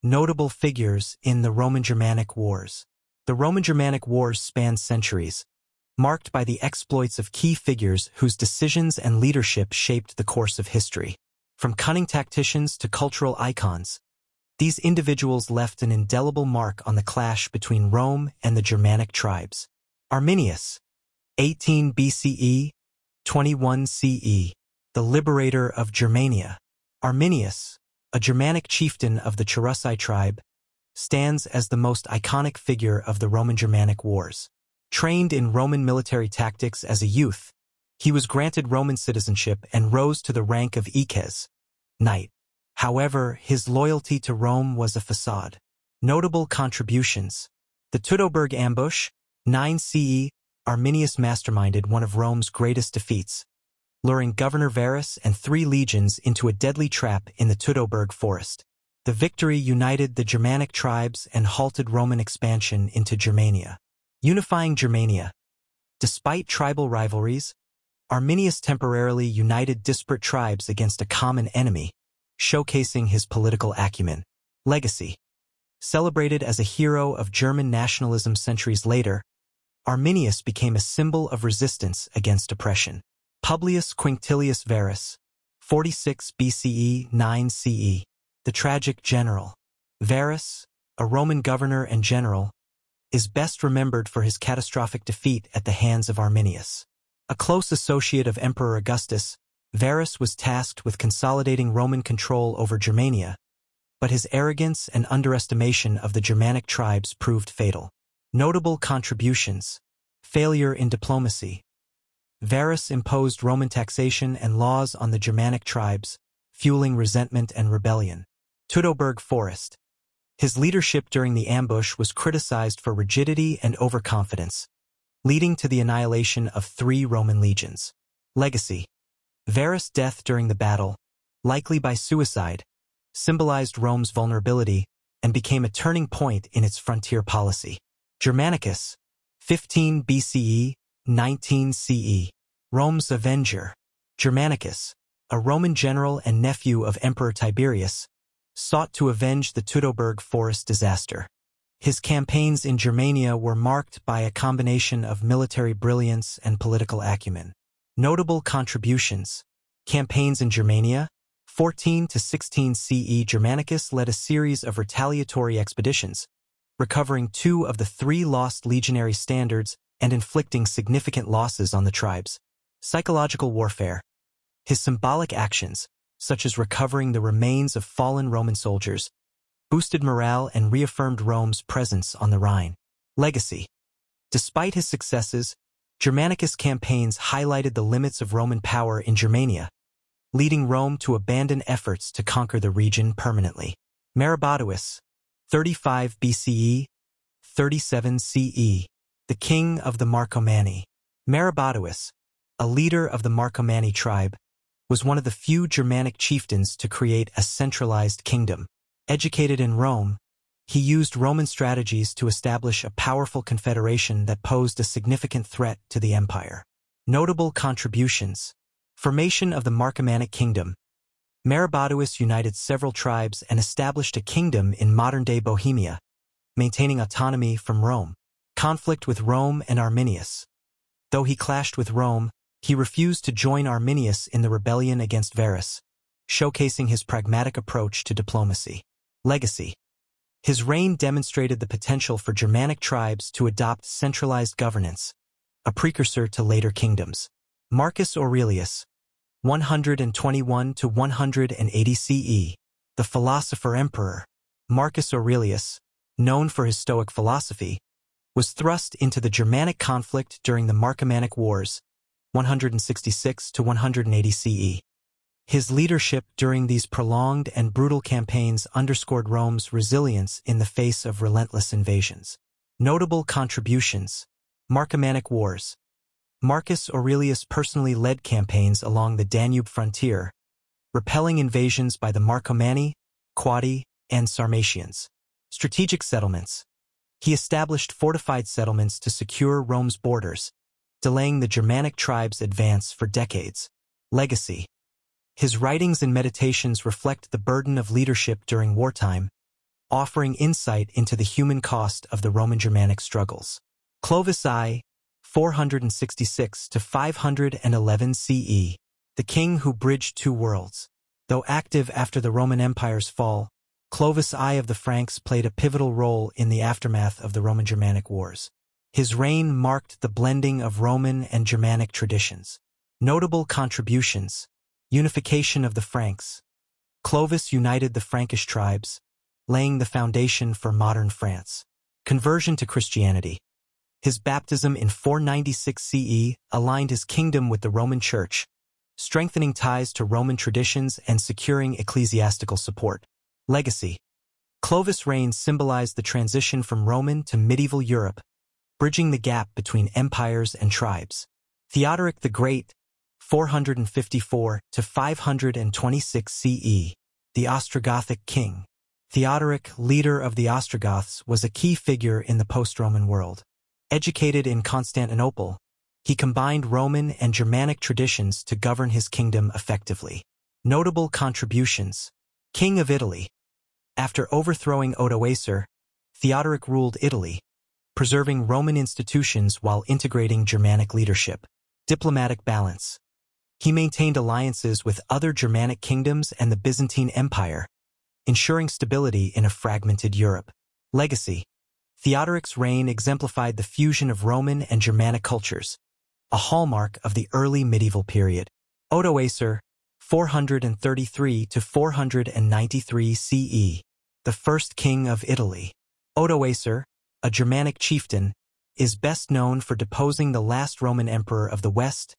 Notable figures in the Roman-Germanic Wars. The Roman-Germanic Wars spanned centuries, marked by the exploits of key figures whose decisions and leadership shaped the course of history. From cunning tacticians to cultural icons, these individuals left an indelible mark on the clash between Rome and the Germanic tribes. Arminius, 18 BCE, 21 CE, the liberator of Germania. Arminius, a Germanic chieftain of the Cherusci tribe, stands as the most iconic figure of the Roman-Germanic Wars. Trained in Roman military tactics as a youth, he was granted Roman citizenship and rose to the rank of eques, knight. However, his loyalty to Rome was a facade. Notable contributions. The Teutoburg ambush, 9 CE, Arminius masterminded one of Rome's greatest defeats, luring Governor Varus and 3 legions into a deadly trap in the Teutoburg forest. The victory united the Germanic tribes and halted Roman expansion into Germania. Unifying Germania. Despite tribal rivalries, Arminius temporarily united disparate tribes against a common enemy, showcasing his political acumen. Legacy. Celebrated as a hero of German nationalism centuries later, Arminius became a symbol of resistance against oppression. Publius Quinctilius Varus, 46 BCE, 9 CE, the tragic general. Varus, a Roman governor and general, is best remembered for his catastrophic defeat at the hands of Arminius. A close associate of Emperor Augustus, Varus was tasked with consolidating Roman control over Germania, but his arrogance and underestimation of the Germanic tribes proved fatal. Notable contributions. Failure in diplomacy. Varus imposed Roman taxation and laws on the Germanic tribes, fueling resentment and rebellion. Teutoburg Forest. His leadership during the ambush was criticized for rigidity and overconfidence, leading to the annihilation of 3 Roman legions. Legacy. Varus' death during the battle, likely by suicide, symbolized Rome's vulnerability and became a turning point in its frontier policy. Germanicus, 15 BCE, 19 CE, Rome's avenger. Germanicus, a Roman general and nephew of Emperor Tiberius, sought to avenge the Teutoburg forest disaster. His campaigns in Germania were marked by a combination of military brilliance and political acumen. Notable contributions. Campaigns in Germania. 14 to 16 CE, Germanicus led a series of retaliatory expeditions, recovering 2 of the 3 lost legionary standards and inflicting significant losses on the tribes. Psychological warfare. His symbolic actions, such as recovering the remains of fallen Roman soldiers, boosted morale and reaffirmed Rome's presence on the Rhine. Legacy. Despite his successes, Germanicus' campaigns highlighted the limits of Roman power in Germania, leading Rome to abandon efforts to conquer the region permanently. Maroboduus, 35 BCE, 37 CE, the king of the Marcomanni. Maroboduus, a leader of the Marcomanni tribe, was one of the few Germanic chieftains to create a centralized kingdom. Educated in Rome, he used Roman strategies to establish a powerful confederation that posed a significant threat to the empire. Notable contributions. Formation of the Marcomannic kingdom. Maroboduus united several tribes and established a kingdom in modern-day Bohemia, maintaining autonomy from Rome. Conflict with Rome and Arminius. Though he clashed with Rome, he refused to join Arminius in the rebellion against Varus, showcasing his pragmatic approach to diplomacy. Legacy. His reign demonstrated the potential for Germanic tribes to adopt centralized governance, a precursor to later kingdoms. Marcus Aurelius, 121 to 180 CE, the philosopher-emperor. Marcus Aurelius, known for his Stoic philosophy, was thrust into the Germanic conflict during the Marcomannic Wars, 166 to 180 CE. His leadership during these prolonged and brutal campaigns underscored Rome's resilience in the face of relentless invasions. Notable contributions. Marcomannic Wars. Marcus Aurelius personally led campaigns along the Danube frontier, repelling invasions by the Marcomanni, Quadi, and Sarmatians. Strategic settlements. He established fortified settlements to secure Rome's borders, delaying the Germanic tribes' advance for decades. Legacy. His writings and meditations reflect the burden of leadership during wartime, offering insight into the human cost of the Roman-Germanic struggles. Clovis I, 466 to 511 CE, the king who bridged two worlds. Though active after the Roman Empire's fall, Clovis I of the Franks played a pivotal role in the aftermath of the Roman-Germanic Wars. His reign marked the blending of Roman and Germanic traditions. Notable contributions: unification of the Franks. Clovis united the Frankish tribes, laying the foundation for modern France. Conversion to Christianity. His baptism in 496 CE aligned his kingdom with the Roman Church, strengthening ties to Roman traditions and securing ecclesiastical support. Legacy. Clovis' reign symbolized the transition from Roman to medieval Europe, bridging the gap between empires and tribes. Theodoric the Great, 454 to 526 CE, the Ostrogothic king. Theodoric, leader of the Ostrogoths, was a key figure in the post-Roman world. Educated in Constantinople, he combined Roman and Germanic traditions to govern his kingdom effectively. Notable contributions: King of Italy. After overthrowing Odoacer, Theodoric ruled Italy, preserving Roman institutions while integrating Germanic leadership. Diplomatic balance. He maintained alliances with other Germanic kingdoms and the Byzantine Empire, ensuring stability in a fragmented Europe. Legacy. Theodoric's reign exemplified the fusion of Roman and Germanic cultures, a hallmark of the early medieval period. Odoacer, 433 to 493 CE, the first king of Italy. Odoacer, a Germanic chieftain, is best known for deposing the last Roman emperor of the West,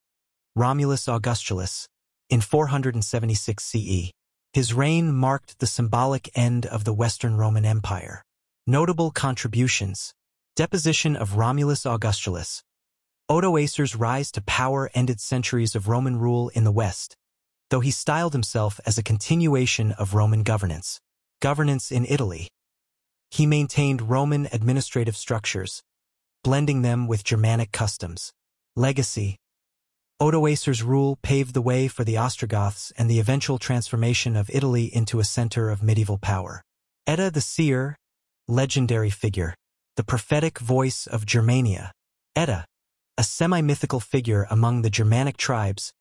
Romulus Augustulus, in 476 CE. His reign marked the symbolic end of the Western Roman Empire. Notable contributions: deposition of Romulus Augustulus. Odoacer's rise to power ended centuries of Roman rule in the West, though he styled himself as a continuation of Roman governance. Governance in Italy. He maintained Roman administrative structures, blending them with Germanic customs. Legacy. Odoacer's rule paved the way for the Ostrogoths and the eventual transformation of Italy into a center of medieval power. Edda the Seer, legendary figure, the prophetic voice of Germania. Edda, a semi-mythical figure among the Germanic tribes,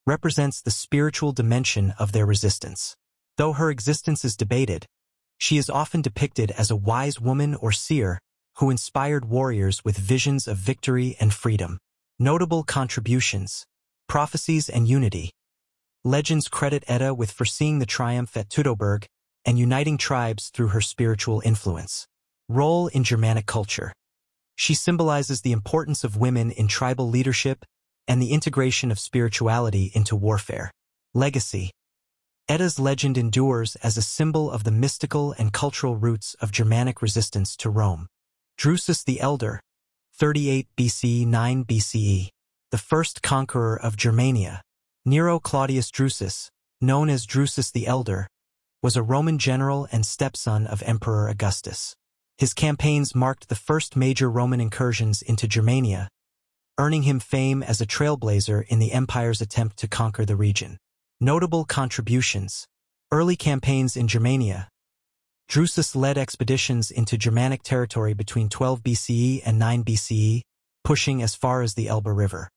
represents the spiritual dimension of their resistance. Though her existence is debated, she is often depicted as a wise woman or seer who inspired warriors with visions of victory and freedom. Notable contributions: prophecies and unity. Legends credit Edda with foreseeing the triumph at Teutoburg and uniting tribes through her spiritual influence. Role in Germanic culture. She symbolizes the importance of women in tribal leadership and the integration of spirituality into warfare. Legacy. Edda's legend endures as a symbol of the mystical and cultural roots of Germanic resistance to Rome. Drusus the Elder, 38 BC 9 BCE, the first conqueror of Germania. Nero Claudius Drusus, known as Drusus the Elder, was a Roman general and stepson of Emperor Augustus. His campaigns marked the first major Roman incursions into Germania, earning him fame as a trailblazer in the empire's attempt to conquer the region. Notable contributions: early campaigns in Germania. Drusus led expeditions into Germanic territory between 12 BCE and 9 BCE, pushing as far as the Elbe River.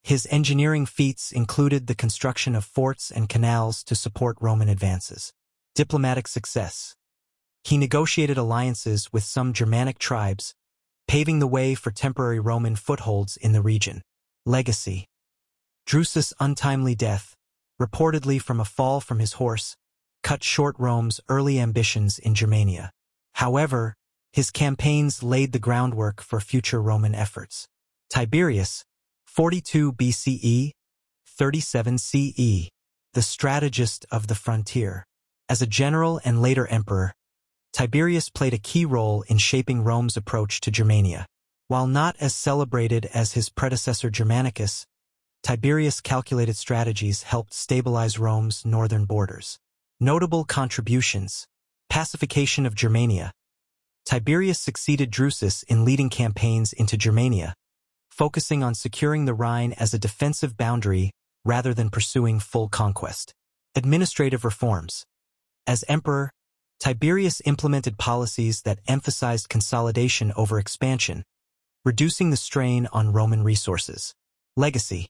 His engineering feats included the construction of forts and canals to support Roman advances. Diplomatic success. He negotiated alliances with some Germanic tribes, paving the way for temporary Roman footholds in the region. Legacy. Drusus' untimely death, reportedly from a fall from his horse, cut short Rome's early ambitions in Germania. However, his campaigns laid the groundwork for future Roman efforts. Tiberius, 42 BCE, 37 CE, the strategist of the frontier. As a general and later emperor, Tiberius played a key role in shaping Rome's approach to Germania. While not as celebrated as his predecessor Germanicus, Tiberius' calculated strategies helped stabilize Rome's northern borders. Notable contributions: pacification of Germania. Tiberius succeeded Drusus in leading campaigns into Germania, focusing on securing the Rhine as a defensive boundary rather than pursuing full conquest. Administrative reforms. As emperor, Tiberius implemented policies that emphasized consolidation over expansion, reducing the strain on Roman resources. Legacy.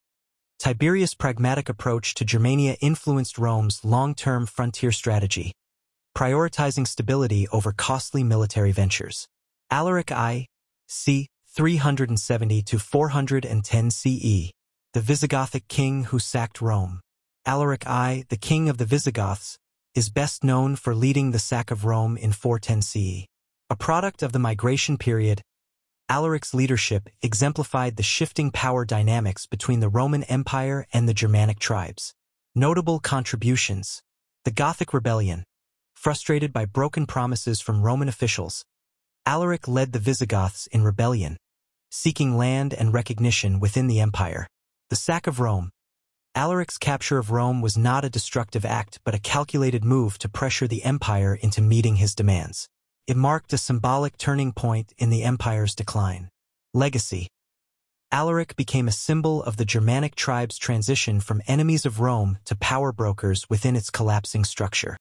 Tiberius' pragmatic approach to Germania influenced Rome's long-term frontier strategy, prioritizing stability over costly military ventures. Alaric I, c. 370 to 410 CE, the Visigothic king who sacked Rome. Alaric I, the king of the Visigoths, is best known for leading the sack of Rome in 410 CE. A product of the migration period, Alaric's leadership exemplified the shifting power dynamics between the Roman Empire and the Germanic tribes. Notable contributions. The Gothic Rebellion. Frustrated by broken promises from Roman officials, Alaric led the Visigoths in rebellion, seeking land and recognition within the empire. The sack of Rome. Alaric's capture of Rome was not a destructive act but a calculated move to pressure the empire into meeting his demands. It marked a symbolic turning point in the empire's decline. Legacy. Alaric became a symbol of the Germanic tribes' transition from enemies of Rome to power brokers within its collapsing structure.